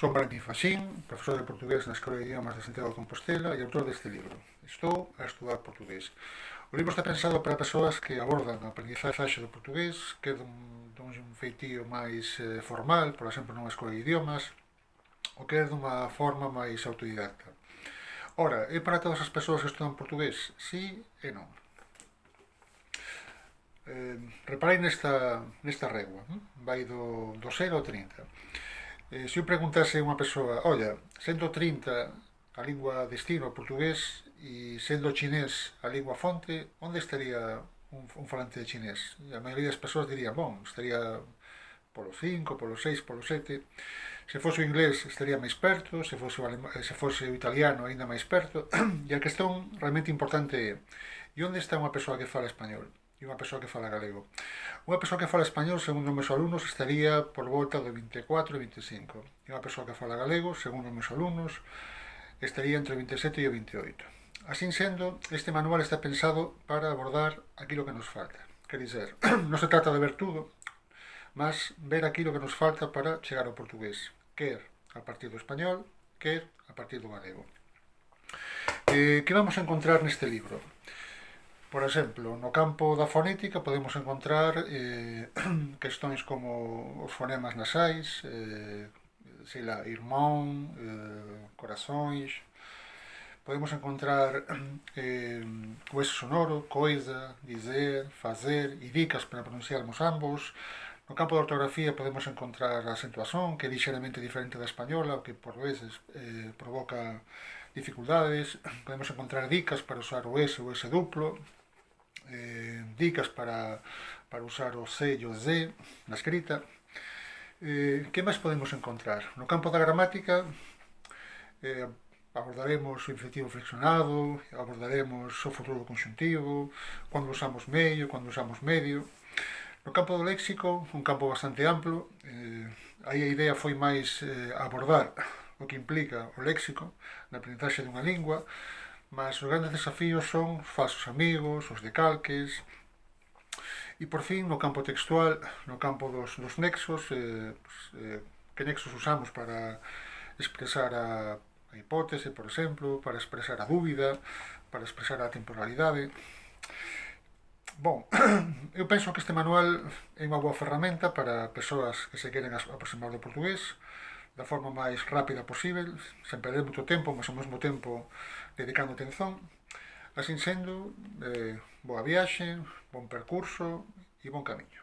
Son Valentín Faxín, profesor de portugués na Escola de Idiomas de Santiago de Compostela e autor deste libro. Estou a estudar portugués. O libro está pensado para persoas que abordan a aprendizaxe do portugués, que dun feitío máis formal, por exemplo, nunha escola de idiomas, ou que é dunha forma máis autodidacta. Ora, é para todas as persoas que estudan portugués? Sí e non. Reparei nesta regua, vai do 0 ao 30. Se eu preguntase a unha persoa, olla, sendo 30 a lingua destino, o portugués, e sendo chinés a lingua fonte, onde estaría un falante de chinés? E a maioría das persoas diría, bon, estaría polo 5, polo 6, polo 7. Se fose o inglés estaría máis perto, se fose o italiano aínda máis perto. E a questón realmente importante é, e onde está unha persoa que fala español? E unha persoa que fala galego? Unha persoa que fala español, segundo os meus alumnos, estaría por volta do 24 e 25. E unha persoa que fala galego, segundo os meus alumnos, estaría entre o 27 e o 28. Así sendo, este manual está pensado para abordar aquilo que nos falta. Quer dizer, non se trata de ver tudo, mas ver aquilo que nos falta para chegar ao portugués, quer a partir do español, quer a partir do galego. Que vamos a encontrar neste libro? Por exemplo, no campo da fonética podemos encontrar questões como os fonemas nasais, sei lá, irmão, corações. Podemos encontrar o S sonoro, coisa, dizer, fazer, e dicas para pronunciarmos ambos. No campo da ortografía podemos encontrar a acentuación, que é ligeramente diferente da española, o que por veces provoca dificultades. Podemos encontrar dicas para usar o S duplo, dicas para usar o C e o Z na escrita. Que máis podemos encontrar? No campo da gramática abordaremos o infinivo flexionado, abordaremos o futuro conxuntivo, cando usamos medio, cando usamos medio. No campo do léxico, un campo bastante amplo, aí a idea foi máis abordar o que implica o léxico na aprendizaxe dunha lingua, mas os grandes desafíos son os falsos amigos, os decalques. E por fin, no campo textual, no campo dos nexos, que nexos usamos para expresar a hipótese, por exemplo, para expresar a dúbida, para expresar a temporalidade. Bon, eu penso que este manual é unha boa ferramenta para persoas que se queren aproximar do portugués da forma máis rápida posible, sen perder moito tempo, mas ao mesmo tempo dedicando atención. Así sendo, boa viaxe, bon percurso e bon camiño.